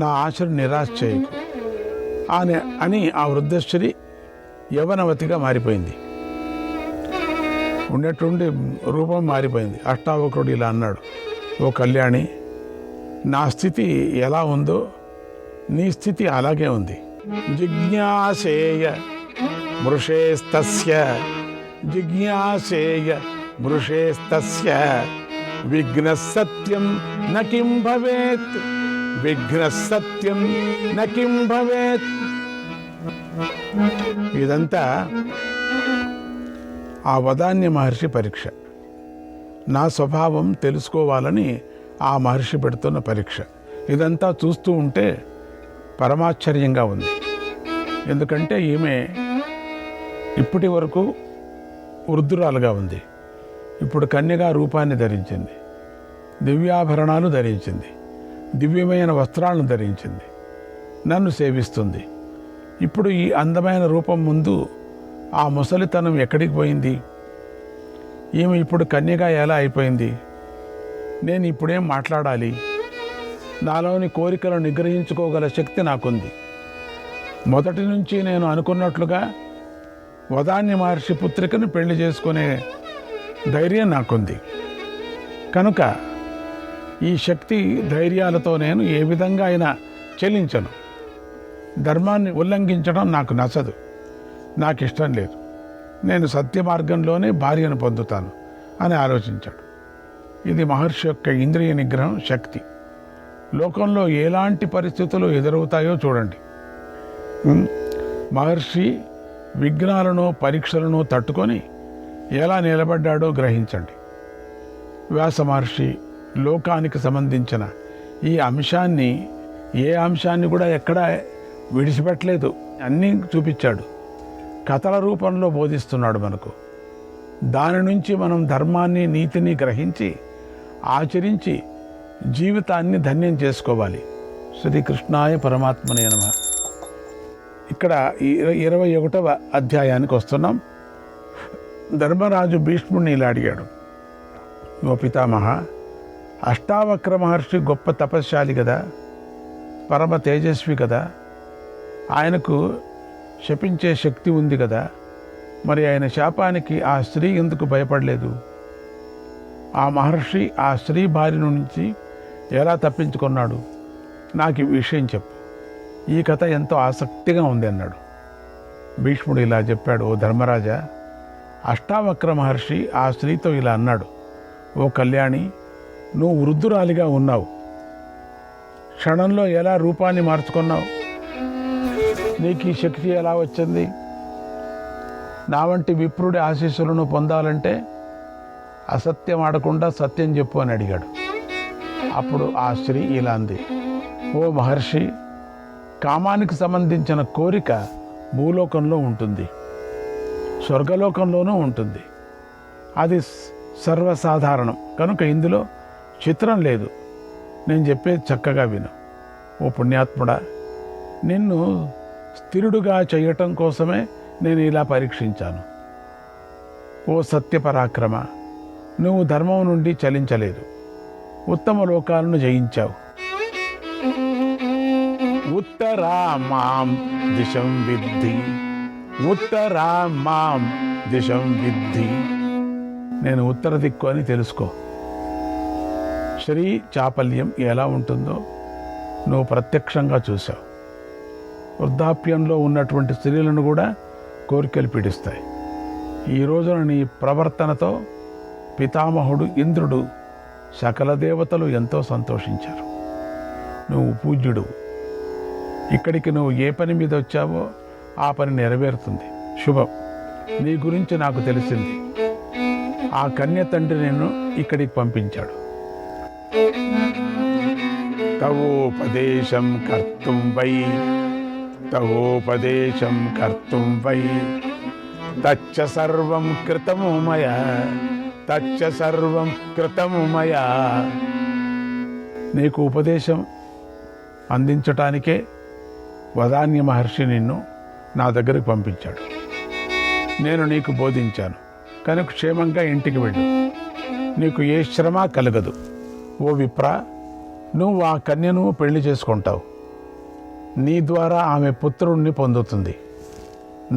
నా ఆశను నిరాశ చేయకు అని ఆ వృద్ధశ్రీ యవనవతిగా మారిపోయింది. ఉండేటువంటి రూపం మారిపోయింది. అష్టావక్రుడు ఇలా అన్నాడు, ఓ కళ్యాణి, నా స్థితి ఎలా ఉందో నీ స్థితి అలాగే ఉంది. జిజ్ఞాసేయ మృషేస్తస్య జిజ్ఞాసేయ మృషేస్తస్య విఘ్నసత్యం నకిం భవేత్ విఘ్నసత్యం నకిం భవేత్. ఇదంతా ఆ వదాన్య మహర్షి పరీక్ష. నా స్వభావం తెలుసుకోవాలని ఆ మహర్షి పెడుతున్న పరీక్ష. ఇదంతా చూస్తూ ఉంటే పరమాశ్చర్యంగా ఉంది. ఎందుకంటే ఈమె ఇప్పటి వరకు వృద్ధురాలుగా ఉంది, ఇప్పుడు కన్యగా రూపాన్ని ధరించింది, దివ్యాభరణాలు ధరించింది, దివ్యమైన వస్త్రాలను ధరించింది, నన్ను సేవిస్తుంది. ఇప్పుడు ఈ అందమైన రూపం ముందు ఆ ముసలితనం ఎక్కడికి పోయింది? ఈమె ఇప్పుడు కన్యగా ఎలా అయిపోయింది? నేను ఇప్పుడేం మాట్లాడాలి? నాలోని కోరికలను నిగ్రహించుకోగల శక్తి నాకుంది. మొదటి నుంచి నేను అనుకున్నట్లుగా వదాన్య మహర్షి పుత్రికను పెళ్లి చేసుకునే ధైర్యం నాకుంది. కనుక ఈ శక్తి ధైర్యాలతో నేను ఏ విధంగా అయినా చెల్లించను. ధర్మాన్ని ఉల్లంఘించడం నాకు నచ్చదు, నాకు ఇష్టం లేదు. నేను సత్య మార్గంలోనే భార్యను పొందుతాను అని ఆలోచించాడు. ఇది మహర్షి యొక్క ఇంద్రియ నిగ్రహం శక్తి. లోకంలో ఎలాంటి పరిస్థితులు ఎదురవుతాయో చూడండి. మహర్షి విఘ్నాలను పరీక్షలను తట్టుకొని ఎలా నిలబడ్డాడో గ్రహించండి. వ్యాస మహర్షి లోకానికి సంబంధించిన ఈ అంశాన్ని, ఏ అంశాన్ని కూడా ఎక్కడా విడిచిపెట్టలేదు, అన్నీ చూపించాడు. కథల రూపంలో బోధిస్తున్నాడు మనకు. దాని నుంచి మనం ధర్మాన్ని, నీతిని గ్రహించి ఆచరించి జీవితాన్ని ధన్యం చేసుకోవాలి. శ్రీకృష్ణాయ పరమాత్మనే నమః. ఇక్కడ 21వ అధ్యాయానికి వస్తున్నాం. ధర్మరాజు భీష్ముడిని ఇలా అడిగాడు, ఓ పితామహ, అష్టావక్ర మహర్షి గొప్ప తపశ్శాలి కదా, పరమ తేజస్వి కదా, ఆయనకు శపించే శక్తి ఉంది కదా, మరి ఆయన శాపానికి ఆ స్త్రీ ఎందుకు భయపడలేదు? ఆ మహర్షి ఆ స్త్రీ భార్య నుంచి ఎలా తప్పించుకున్నాడు? నాకు ఈ విషయం చెప్పు. ఈ కథ ఎంతో ఆసక్తిగా ఉంది అన్నాడు. భీష్ముడు ఇలా చెప్పాడు, ఓ ధర్మరాజా, అష్టావక్ర మహర్షి ఆ స్త్రీతో ఇలా అన్నాడు, ఓ కళ్యాణి, నువ్వు వృద్ధురాలిగా ఉన్నావు, క్షణంలో ఎలా రూపాన్ని మార్చుకున్నావు? నీకు ఈ శక్తి ఎలా వచ్చింది? నా వంటి విప్రుడి ఆశీస్సులను పొందాలంటే అసత్యం ఆడకుండా సత్యం చెప్పు అని అడిగాడు. అప్పుడు ఆ స్త్రీ ఇలా అంది, ఓ మహర్షి, కామానికి సంబంధించిన కోరిక భూలోకంలో ఉంటుంది, స్వర్గలోకంలోనూ ఉంటుంది. అది సర్వసాధారణం, కనుక ఇందులో చిత్రం లేదు. నేను చెప్పేది చక్కగా విను. ఓ పుణ్యాత్ముడా, నిన్ను స్థిరుడుగా చేయటం కోసమే నేను ఇలా పరీక్షించాను. ఓ సత్యపరాక్రమ, నువ్వు ధర్మం నుండి చలించలేదు, ఉత్తమ లోకాలను జయించావు. ఉత్తరా మాం దిశం విద్ధి, ఉత్తరా మాం దిశం విద్ధి. నేను ఉత్తర దిక్కు అని తెలుసుకో. శ్రీ చాపల్యం ఎలా ఉంటుందో నువ్వు ప్రత్యక్షంగా చూసావు. వృద్ధాప్యంలో ఉన్నటువంటి స్త్రీలను కూడా కోరికలు పీడిస్తాయి. ఈ రోజున నీ ప్రవర్తనతో పితామహుడు ఇంద్రుడు, సకల దేవతలు ఎంతో సంతోషించారు. నువ్వు పూజ్యుడు. ఇక్కడికి నువ్వు ఏ పని మీద వచ్చావో ఆ పని నెరవేరుతుంది. శుభం. నీ గురించి నాకు తెలిసింది. ఆ కన్య తండ్రి నిన్ను ఇక్కడికి పంపించాడు. తవోపదేశం కర్తుం వై, తవోపదేశం కర్తుం వై, తచ్చ సర్వం కృతము మయా, తచ్చ సర్వం కృతము మయా. నీకు ఉపదేశం అందించటానికే వదాన్య మహర్షి నిన్ను నా దగ్గరకు పంపించాడు. నేను నీకు బోధించాను కనుక క్షేమంగా ఇంటికి వెళ్ళు, నీకు ఏ శ్రమ కలగదు. ఓ విప్ర, నువ్వు ఆ కన్యను పెళ్లి చేసుకుంటావు. నీ ద్వారా ఆమె పుత్రుణ్ణి పొందుతుంది.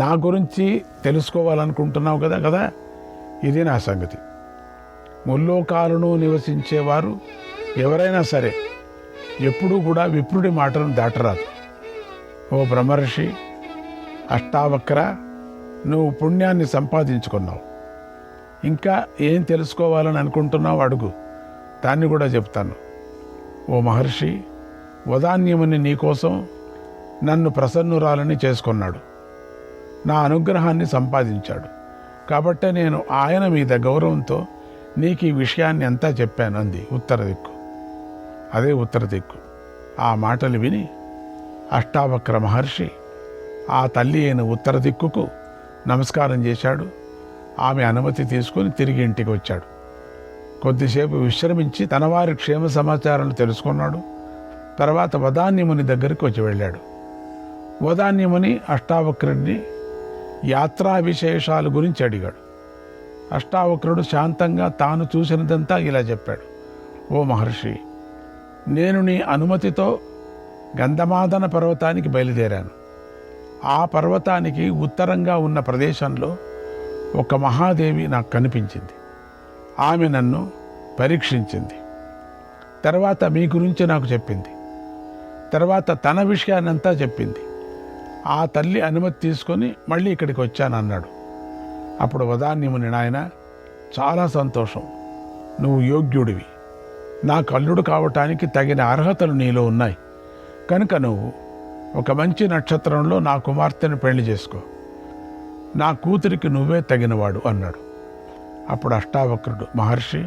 నా గురించి తెలుసుకోవాలనుకుంటున్నావు కదా ఇది నా సంగతి. ముల్లోకాలను నివసించేవారు ఎవరైనా సరే ఎప్పుడూ కూడా విప్రుడి మాటను దాటరాదు. ఓ బ్రహ్మర్షి అష్టావక్ర, నువ్వు పుణ్యాన్ని సంపాదించుకున్నావు. ఇంకా ఏం తెలుసుకోవాలని అనుకుంటున్నావు అడుగు, దాన్ని కూడా చెప్తాను. ఓ మహర్షి, వదాన్యముని నీకోసం నన్ను ప్రసన్నురాలని చేసుకున్నాడు. నా అనుగ్రహాన్ని సంపాదించాడు. కాబట్టే నేను ఆయన మీద గౌరవంతో నీకు ఈ విషయాన్ని అంతా చెప్పాను అంది ఉత్తర దిక్కు. అదే ఉత్తర దిక్కు. ఆ మాటలు విని అష్టావక్ర మహర్షి ఆ తల్లి అయిన ఉత్తర దిక్కుకు నమస్కారం చేశాడు. ఆమె అనుమతి తీసుకుని తిరిగి ఇంటికి వచ్చాడు. కొద్దిసేపు విశ్రమించి తన వారి క్షేమ సమాచారాలు తెలుసుకున్నాడు. తర్వాత వదాన్యముని దగ్గరికి వచ్చి వెళ్ళాడు. వదాన్యముని అష్టావక్రుడిని యాత్రా విశేషాల గురించి అడిగాడు. అష్టావక్రుడు శాంతంగా తాను చూసినదంతా ఇలా చెప్పాడు. ఓ మహర్షి, నేను నీ అనుమతితో గంధమాదన పర్వతానికి బయలుదేరాను. ఆ పర్వతానికి ఉత్తరంగా ఉన్న ప్రదేశంలో ఒక మహాదేవి నాకు కనిపించింది. ఆమె నన్ను పరీక్షించింది. తర్వాత మీ గురించి నాకు చెప్పింది. తర్వాత తన విషయాన్నంతా చెప్పింది. ఆ తల్లి అనుమతి తీసుకొని మళ్ళీ ఇక్కడికి వచ్చానన్నాడు. అప్పుడు వదాన్యముని, నాయన, చాలా సంతోషం, నువ్వు యోగ్యుడివి. నా కల్లుడు కావటానికి తగిన అర్హతలు నీలో ఉన్నాయి. కనుక నువ్వు ఒక మంచి నక్షత్రంలో నా కుమార్తెను పెళ్లి చేసుకో. నా కూతురికి నువ్వే తగినవాడు అన్నాడు. అప్పుడు అష్టావక్రుడు, మహర్షి,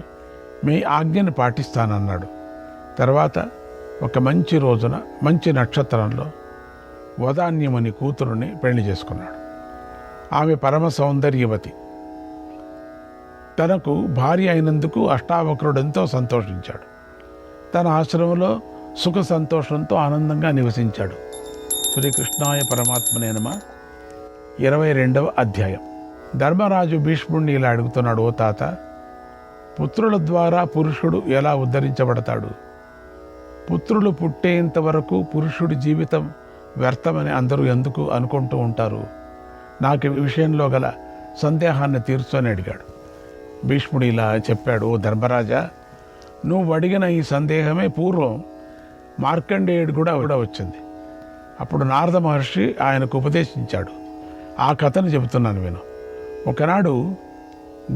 మీ ఆజ్ఞను పాటిస్తానన్నాడు. తర్వాత ఒక మంచి రోజున మంచి నక్షత్రంలో వదాన్యముని కూతురుని పెళ్లి చేసుకున్నాడు. ఆమె పరమ సౌందర్యవతి. తనకు భార్య అయినందుకు అష్టావక్రుడు ఎంతో సంతోషించాడు. తన ఆశ్రమంలో సుఖ సంతోషంతో ఆనందంగా నివసించాడు. శ్రీకృష్ణాయ పరమాత్మనే నమః. 22వ అధ్యాయం. ధర్మరాజు భీష్ముడిని ఇలా అడుగుతున్నాడు. ఓ తాత, పుత్రుల ద్వారా పురుషుడు ఎలా ఉద్ధరించబడతాడు? పుత్రులు పుట్టేంత వరకు పురుషుడి జీవితం వ్యర్థమని అందరూ ఎందుకు అనుకుంటూ ఉంటారు? నాకు ఈ విషయంలో గల సందేహాన్ని తీర్చని అడిగాడు. భీష్ముడు ఇలా చెప్పాడు. ఓ ధర్మరాజా, నువ్వు అడిగిన ఈ సందేహమే పూర్వం మార్కండేయుడు కూడా వచ్చింది. అప్పుడు నారద మహర్షి ఆయనకు ఉపదేశించాడు. ఆ కథను చెబుతున్నాను విను. ఒకనాడు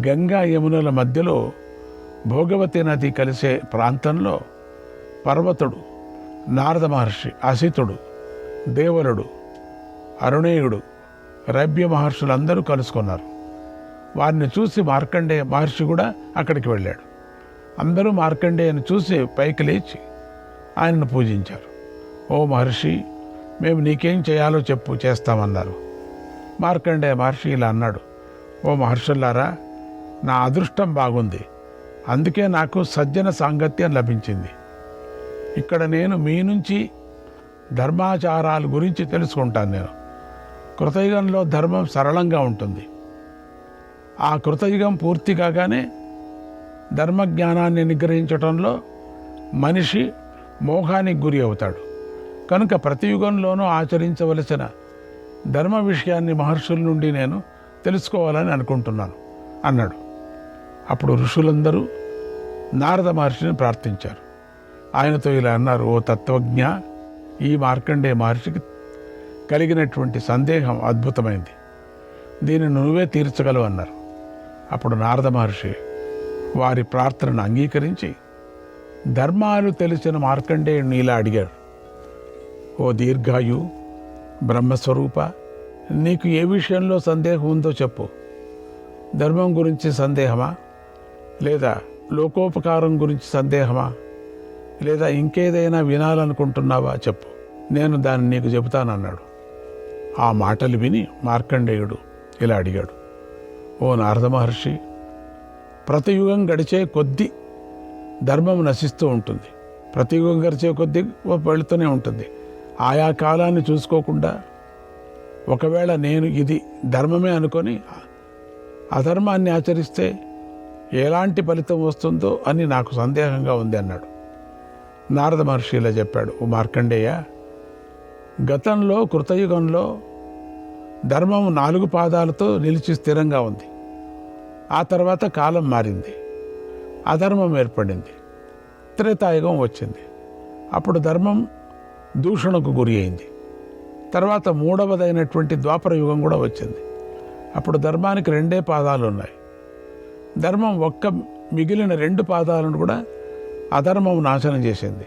గంగా యమునల మధ్యలో భోగవతి నది కలిసే ప్రాంతంలో పర్వతుడు, నారద మహర్షి, అసితుడు, దేవలుడు, అరుణేయుడు, రభ్య మహర్షులందరూ కలుసుకున్నారు. వారిని చూసి మార్కండేయ మహర్షి కూడా అక్కడికి వెళ్ళాడు. అందరూ మార్కండేయను చూసి పైకి లేచి ఆయనను పూజించారు. ఓ మహర్షి, మేము నీకేం చేయాలో చెప్పు, చేస్తామన్నారు. మార్కండేయ మహర్షి ఇలా అన్నాడు. ఓ మహర్షులారా, నా అదృష్టం బాగుంది. అందుకే నాకు సజ్జన సాంగత్యం లభించింది. ఇక్కడ నేను మీ నుంచి ధర్మాచారాల గురించి తెలుసుకుంటాను. నేను కృతయుగంలో ధర్మం సరళంగా ఉంటుంది. ఆ కృతయుగం పూర్తి కాగానే ధర్మజ్ఞానాన్ని నిగ్రహించటంలో మనిషి మోహానికి గురి అవుతాడు. కనుక ప్రతి యుగంలోనూ ఆచరించవలసిన ధర్మ విషయాన్ని మహర్షుల నుండి నేను తెలుసుకోవాలని అనుకుంటున్నాను అన్నాడు. అప్పుడు ఋషులందరూ నారద మహర్షిని ప్రార్థించారు. ఆయనతో ఇలా అన్నారు. ఓ తత్వజ్ఞ, ఈ మార్కండేయ మహర్షికి కలిగినటువంటి సందేహం అద్భుతమైంది. దీనిని నువ్వే తీర్చగలవు అన్నారు. అప్పుడు నారద మహర్షి వారి ప్రార్థనను అంగీకరించి ధర్మాలు తెలిసిన మార్కండేయుడిని ఇలా అడిగాడు. ఓ దీర్ఘాయు బ్రహ్మస్వరూప, నీకు ఏ విషయంలో సందేహం ఉందో చెప్పు. ధర్మం గురించి సందేహమా, లేదా లోకోపకారం గురించి సందేహమా, లేదా ఇంకేదైనా వినాలనుకుంటున్నావా? చెప్పు, నేను దాన్ని నీకు చెబుతానన్నాడు. ఆ మాటలు విని మార్కండేయుడు ఇలా అడిగాడు. ఓ నారద మహర్షి, ప్రతి యుగం గడిచే కొద్దీ ధర్మం నశిస్తూ ఉంటుంది. ప్రతి యుగం గడిచే కొద్దీ వెళుతూనే ఉంటుంది. ఆయా కాలాన్ని చూసుకోకుండా ఒకవేళ నేను ఇది ధర్మమే అనుకొని అధర్మాన్ని ఆచరిస్తే ఎలాంటి ఫలితం వస్తుందో అని నాకు సందేహంగా ఉంది అన్నాడు. నారద మహర్షి ఇలా చెప్పాడు. ఓ మార్కండేయ, గతంలో కృతయుగంలో ధర్మం 4 పాదాలతో నిలిచి స్థిరంగా ఉంది. ఆ తర్వాత కాలం మారింది, అధర్మం ఏర్పడింది, త్రేతాయుగం వచ్చింది. అప్పుడు ధర్మం దూషణకు గురి అయింది. తర్వాత 3వదైనటువంటి ద్వాపర యుగం కూడా వచ్చింది. అప్పుడు ధర్మానికి 2 పాదాలు ఉన్నాయి. ధర్మం మిగిలిన 2 పాదాలను కూడా అధర్మం నాశనం చేసింది.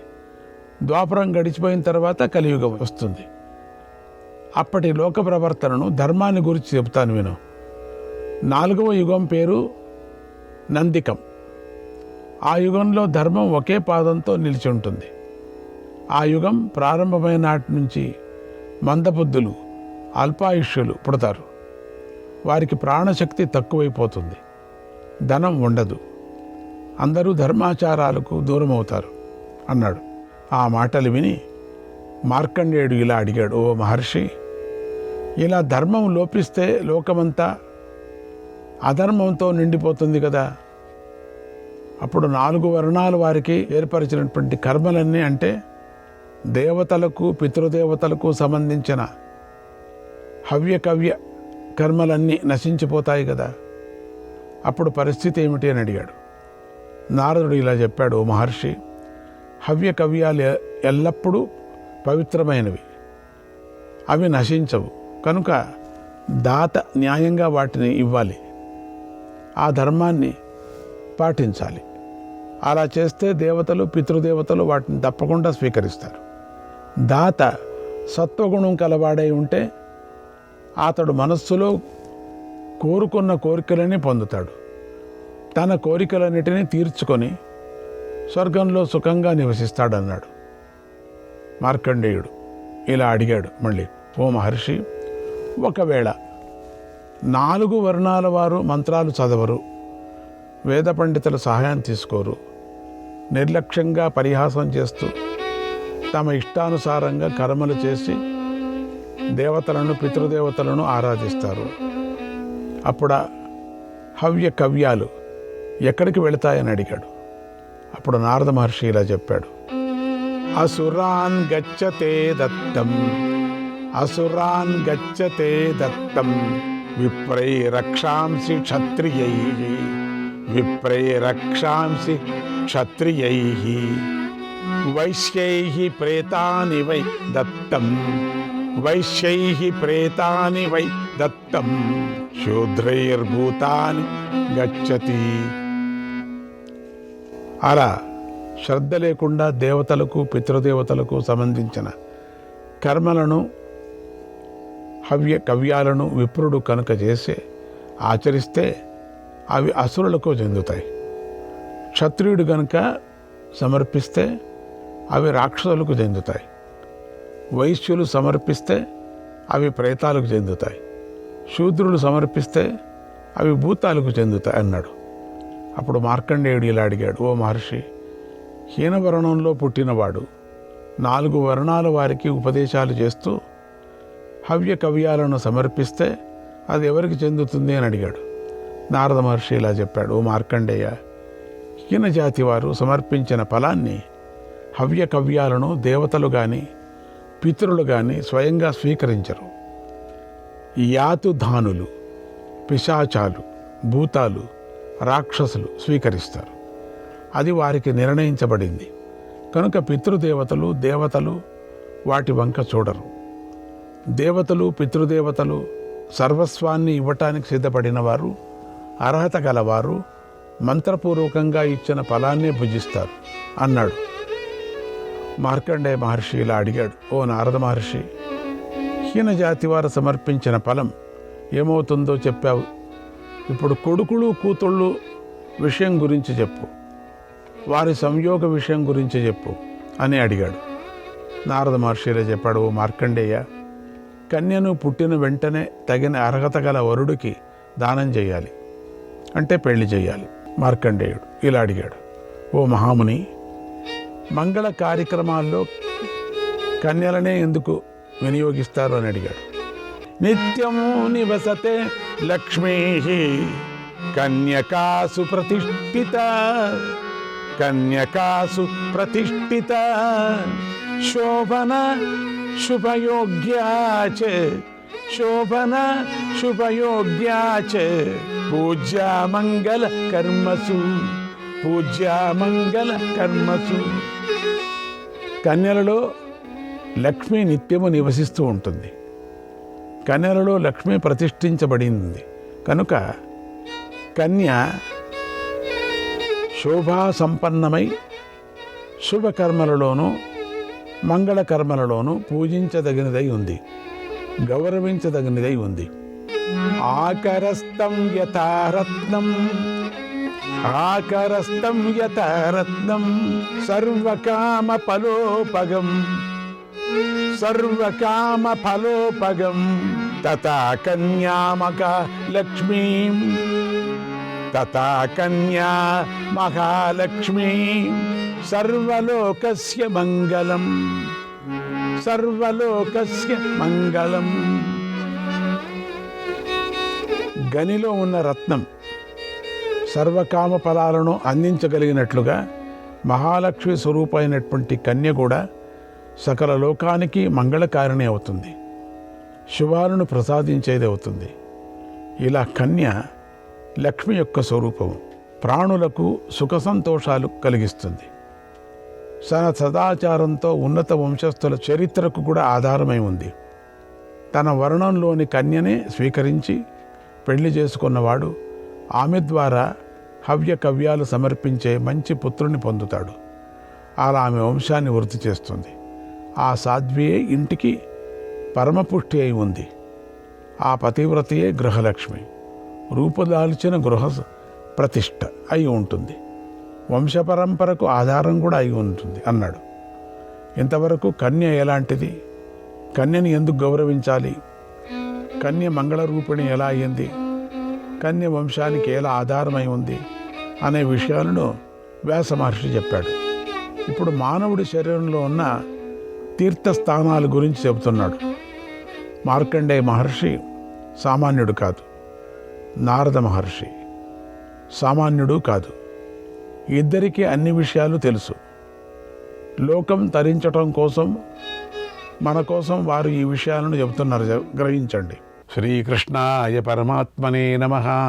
ద్వాపరం గడిచిపోయిన తర్వాత కలియుగం వస్తుంది. అప్పటి లోక ప్రవర్తనను, ధర్మాన్ని గురించి చెబుతాను విను. 4వ యుగం పేరు నందికం. ఆ యుగంలో ధర్మం ఒకే పాదంతో నిలిచి ఉంటుంది. ఆ యుగం ప్రారంభమైన నాటి నుంచి మందబుద్ధులు, అల్పాయుష్యులు పుడతారు. వారికి ప్రాణశక్తి తక్కువైపోతుంది, ధనం ఉండదు, అందరూ ధర్మాచారాలకు దూరం అవుతారు అన్నాడు. ఆ మాటలు విని మార్కండేయుడు ఇలా అడిగాడు, ఓ మహర్షి, ఇలా ధర్మం లోపిస్తే లోకమంతా అధర్మంతో నిండిపోతుంది కదా. అప్పుడు 4 వర్ణాల వారికి ఏర్పరిచినటువంటి కర్మలన్నీ, అంటే దేవతలకు, పితృదేవతలకు సంబంధించిన హవ్య కర్మలన్నీ నశించిపోతాయి కదా. అప్పుడు పరిస్థితి ఏమిటి అని అడిగాడు. నారదుడు ఇలా చెప్పాడు, ఓ మహర్షి, హవ్యాలు ఎల్లప్పుడూ పవిత్రమైనవి, అవి నశించవు. కనుక దాత న్యాయంగా వాటిని ఇవ్వాలి, ఆ ధర్మాన్ని పాటించాలి. అలా చేస్తే దేవతలు, పితృదేవతలు వాటిని తప్పకుండా స్వీకరిస్తారు. దాత సత్వగుణం కలవాడై ఉంటే అతడు మనస్సులో కోరుకున్న కోరికలని పొందుతాడు. తన కోరికలన్నిటినీ తీర్చుకొని స్వర్గంలో సుఖంగా నివసిస్తాడన్నాడు. మార్కండేయుడు ఇలా అడిగాడు మళ్ళీ, ఓ మహర్షి, ఒకవేళ 4 వర్ణాల వారు మంత్రాలు చదవరు, వేద పండితుల సహాయం తీసుకోరు, నిర్లక్ష్యంగా పరిహాసం చేస్తూ తమ ఇష్టానుసారంగా కర్మలు చేసి దేవతలను, పితృదేవతలను ఆరాధిస్తారు, అప్పుడు హవ్యాలు ఎక్కడికి వెళతాయని అడిగాడు. అప్పుడు నారద మహర్షి ఇలా చెప్పాడు, అసురాన్ గచ్చతే దత్తం, అసురాన్ గచ్చతే దత్తం, విప్రై రక్షాంసి క్షత్రియైః, విప్రై రక్షాంసి క్షత్రియైః, వైశ్యైః ప్రేతాని వై దత్తం, వైశ్యైః ప్రేతాని వై దత్తం, శూద్రైర్భూతాని గచ్చతి. అలా శ్రద్ధ లేకుండా దేవతలకు, పితృదేవతలకు సంబంధించిన కర్మలను, హవ్యాలను విప్రుడు కనుక చేసి ఆచరిస్తే అవి అసురులకు చెందుతాయి. క్షత్రియుడు కనుక సమర్పిస్తే అవి రాక్షసులకు చెందుతాయి. వైశ్యులు సమర్పిస్తే అవి ప్రేతాలకు చెందుతాయి. శూద్రులు సమర్పిస్తే అవి భూతాలకు చెందుతాయి అన్నాడు. అప్పుడు మార్కండేయుడు ఇలా అడిగాడు, ఓ మహర్షి, హీనవర్ణంలో పుట్టినవాడు 4 వర్ణాల వారికి ఉపదేశాలు చేస్తూ హవ్యాలను సమర్పిస్తే అది ఎవరికి చెందుతుంది అని అడిగాడు. నారద మహర్షి ఇలా చెప్పాడు, ఓ మార్కండేయ, హీన జాతి వారు సమర్పించిన ఫలాన్ని, హవ్యాలను దేవతలు కానీ పితరులు కానీ స్వయంగా స్వీకరించరు. యాతుధానులు, పిశాచాలు, భూతాలు, రాక్షసులు స్వీకరిస్తారు. అది వారికి నిర్ణయించబడింది. కనుక పితృదేవతలు, దేవతలు వాటి వంక చూడరు. దేవతలు, పితృదేవతలు సర్వస్వాన్ని ఇవ్వటానికి సిద్ధపడిన వారు, అర్హత గలవారు మంత్రపూర్వకంగా ఇచ్చిన ఫలాన్నే భుజిస్తారు అన్నాడు. మార్కండేయ మహర్షి ఇలా అడిగాడు, ఓ నారద మహర్షి, హీన జాతి వారు సమర్పించిన ఫలం ఏమవుతుందో చెప్పావు. ఇప్పుడు కొడుకులు, కూతుళ్ళు విషయం గురించి చెప్పు, వారి సంయోగ విషయం గురించి చెప్పు అని అడిగాడు. నారద మహర్షి ఇలా చెప్పాడు, ఓ మార్కండేయ, కన్యను పుట్టిన వెంటనే తగిన అర్హత గల వరుడికి దానం చేయాలి, అంటే పెళ్లి చేయాలి. మార్కండేయుడు ఇలా అడిగాడు, ఓ మహాముని, మంగళ కార్యక్రమాల్లో కన్యలనే ఎందుకు వినియోగిస్తారు అని అడిగాడు. నిత్యము నివసతే లక్ష్మీ కన్యకాసు ప్రతిష్ఠిత, కన్యకాసు ప్రతిష్ఠిత, శోభన శుభయోగ్యా చ శోభన శుభయోగ్యా చ పూజ్యా మంగళ కర్మసు పూజ్యా మంగళ కర్మసు. కన్యలలో లక్ష్మి నిత్యము నివసిస్తూ ఉంటుంది. కన్యలలో లక్ష్మి ప్రతిష్ఠించబడింది కనుక కన్య శోభా సంపన్నమై శుభకర్మలలోనూ మంగళకర్మలలోనూ పూజించదగినదై ఉంది, గౌరవించదగినదై ఉంది. ఆకరస్తం యథారత్నం ఆకరస్తం యథారత్నం సర్వకామ ఫలోపగం సర్వకామ ఫలోపగం తథా కన్యామకా లక్ష్మీం తథా కన్యా మహాలక్ష్మీ సర్వలోకస్య మంగళం సర్వలోకస్య మంగళం. గనిలో ఉన్న రత్నం సర్వకామ ఫలాలను అందించగలిగినట్లుగా మహాలక్ష్మి స్వరూపమైనటువంటి కన్య కూడా సకల లోకానికి మంగళకారిణి అవుతుంది, శుభాలను ప్రసాదించేది అవుతుంది. ఇలా కన్య లక్ష్మి యొక్క స్వరూపము ప్రాణులకు సుఖ సంతోషాలు కలిగిస్తుంది. సదాచారంతో ఉన్నత వంశస్థుల చరిత్రకు కూడా ఆధారమై ఉంది. తన వర్ణంలోని కన్యనే స్వీకరించి పెళ్లి చేసుకున్నవాడు ఆమె ద్వారా హవ్య కవ్యాలు సమర్పించే మంచి పుత్రుని పొందుతాడు. అలా ఆమె వంశాన్ని వృద్ధి చేస్తుంది. ఆ సాధ్వియే ఇంటికి పరమపుష్టి అయి ఉంది. ఆ పతివ్రతయే గృహలక్ష్మి, రూపుదాల్చిన గృహ ప్రతిష్ఠ అయి ఉంటుంది, వంశపరంపరకు ఆధారం కూడా అయి ఉంటుంది అన్నాడు. ఇంతవరకు కన్య ఎలాంటిది, కన్యని ఎందుకు గౌరవించాలి, కన్య మంగళ రూపిణి ఎలా అయ్యింది, కన్య వంశానికి ఎలా ఆధారమై ఉంది అనే విషయాలను వ్యాస మహర్షి చెప్పాడు. ఇప్పుడు మానవుడి శరీరంలో ఉన్న తీర్థస్థానాల గురించి చెబుతున్నాడు. మార్కండేయ మహర్షి సామాన్యుడు కాదు, నారద మహర్షి సామాన్యుడు కాదు. ఇద్దరికీ అన్ని విషయాలు తెలుసు. లోకం తరించటం కోసం మన కోసం వారు ఈ విషయాలను చెబుతున్నారు, గ్రహించండి. శ్రీకృష్ణాయ పరమాత్మనే నమః.